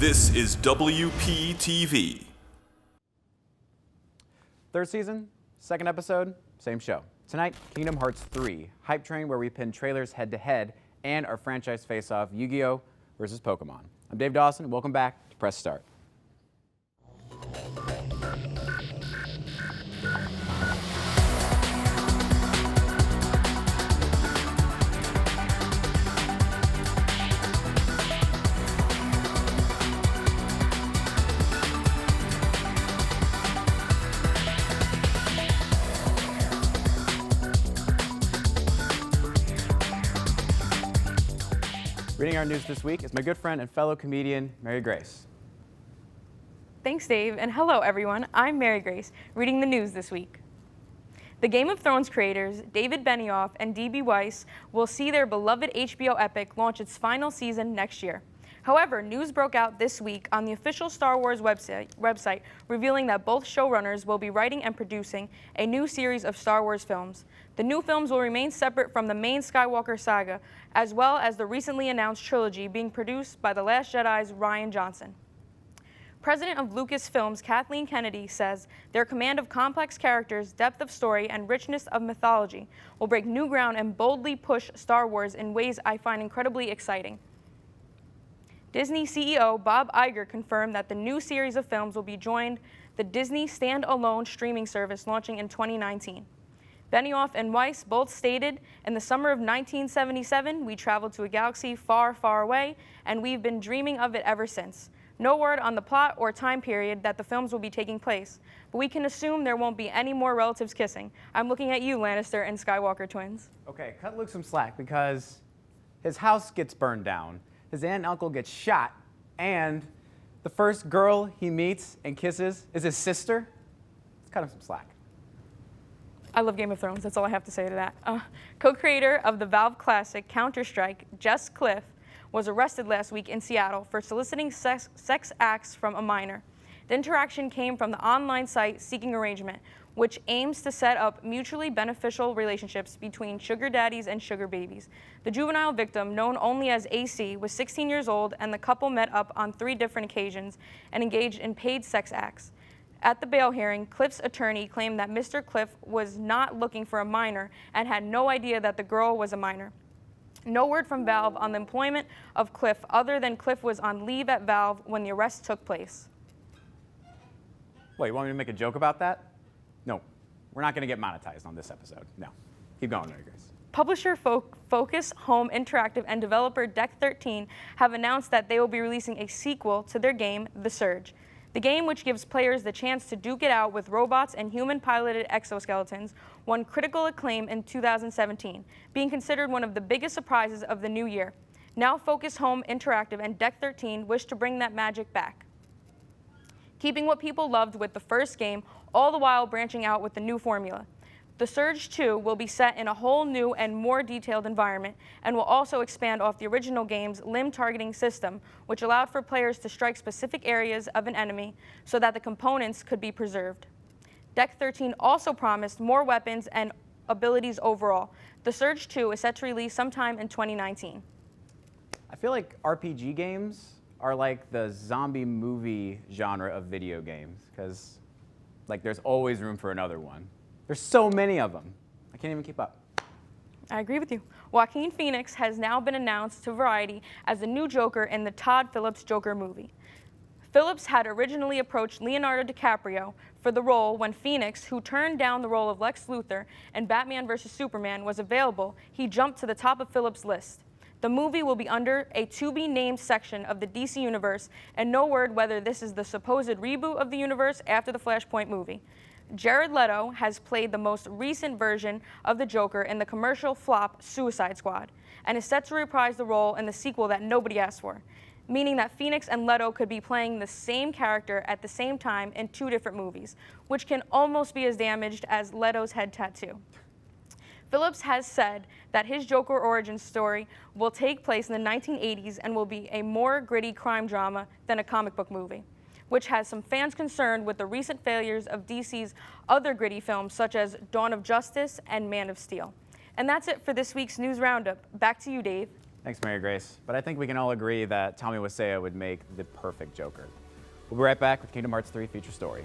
This is WPTV. Third season, second episode, same show. Tonight, Kingdom Hearts 3, Hype Train, where we pin trailers head-to-head, and our franchise face-off, Yu-Gi-Oh! Versus Pokemon. I'm Dave Dawson, welcome back to Press Start. Reading our news this week is my good friend and fellow comedian, Mary Grace. Thanks, Dave, and hello, everyone. I'm Mary Grace, reading the news this week. The Game of Thrones creators, David Benioff and D.B. Weiss, will see their beloved HBO epic launch its final season next year. However, news broke out this week on the official Star Wars website revealing that both showrunners will be writing and producing a new series of Star Wars films. The new films will remain separate from the main Skywalker saga, as well as the recently announced trilogy being produced by The Last Jedi's Rian Johnson. President of Lucasfilms, Kathleen Kennedy, says their command of complex characters, depth of story, and richness of mythology will break new ground and boldly push Star Wars in ways I find incredibly exciting. Disney CEO Bob Iger confirmed that the new series of films will be joined the Disney standalone streaming service launching in 2019. Benioff and Weiss both stated, in the summer of 1977, we traveled to a galaxy far, far away, and we've been dreaming of it ever since. No word on the plot or time period that the films will be taking place, but we can assume there won't be any more relatives kissing. I'm looking at you, Lannister and Skywalker twins. Okay, cut Luke some slack because his house gets burned down, his aunt and uncle get shot, and the first girl he meets and kisses is his sister. Let's cut him some slack. I love Game of Thrones, that's all I have to say to that. Co-creator of the Valve classic Counter-Strike, Jess Cliff, was arrested last week in Seattle for soliciting sex acts from a minor. The interaction came from the online site Seeking Arrangement, which aims to set up mutually beneficial relationships between sugar daddies and sugar babies. The juvenile victim, known only as AC, was 16 years old, and the couple met up on 3 different occasions and engaged in paid sex acts. At the bail hearing, Cliff's attorney claimed that Mr. Cliff was not looking for a minor and had no idea that the girl was a minor. No word from Valve on the employment of Cliff other than Cliff was on leave at Valve when the arrest took place. Wait, you want me to make a joke about that? No, we're not going to get monetized on this episode. No. Keep going, Mary Grace. Publisher Focus Home Interactive and developer Deck 13 have announced that they will be releasing a sequel to their game, The Surge. The game, which gives players the chance to duke it out with robots and human-piloted exoskeletons, won critical acclaim in 2017, being considered one of the biggest surprises of the new year. Now Focus Home Interactive and Deck 13 wish to bring that magic back, keeping what people loved with the first game, all the while branching out with the new formula. The Surge 2 will be set in a whole new and more detailed environment and will also expand off the original game's limb targeting system, which allowed for players to strike specific areas of an enemy so that the components could be preserved. Deck 13 also promised more weapons and abilities overall. The Surge 2 is set to release sometime in 2019. I feel like RPG games are like the zombie movie genre of video games because like there's always room for another one. There's so many of them. I can't even keep up. I agree with you. Joaquin Phoenix has now been announced to Variety as the new Joker in the Todd Phillips Joker movie. Phillips had originally approached Leonardo DiCaprio for the role when Phoenix, who turned down the role of Lex Luthor in Batman vs. Superman, was available. He jumped to the top of Phillips' list. The movie will be under a to-be-named section of the DC Universe, and no word whether this is the supposed reboot of the universe after the Flashpoint movie. Jared Leto has played the most recent version of the Joker in the commercial flop Suicide Squad, and is set to reprise the role in the sequel that nobody asked for, meaning that Phoenix and Leto could be playing the same character at the same time in 2 different movies, which can almost be as damaged as Leto's head tattoo. Phillips has said that his Joker origin story will take place in the 1980s and will be a more gritty crime drama than a comic book movie, which has some fans concerned with the recent failures of DC's other gritty films such as Dawn of Justice and Man of Steel. And that's it for this week's News Roundup. Back to you, Dave. Thanks, Mary Grace. But I think we can all agree that Tommy Wiseau would make the perfect Joker. We'll be right back with Kingdom Hearts 3 feature story.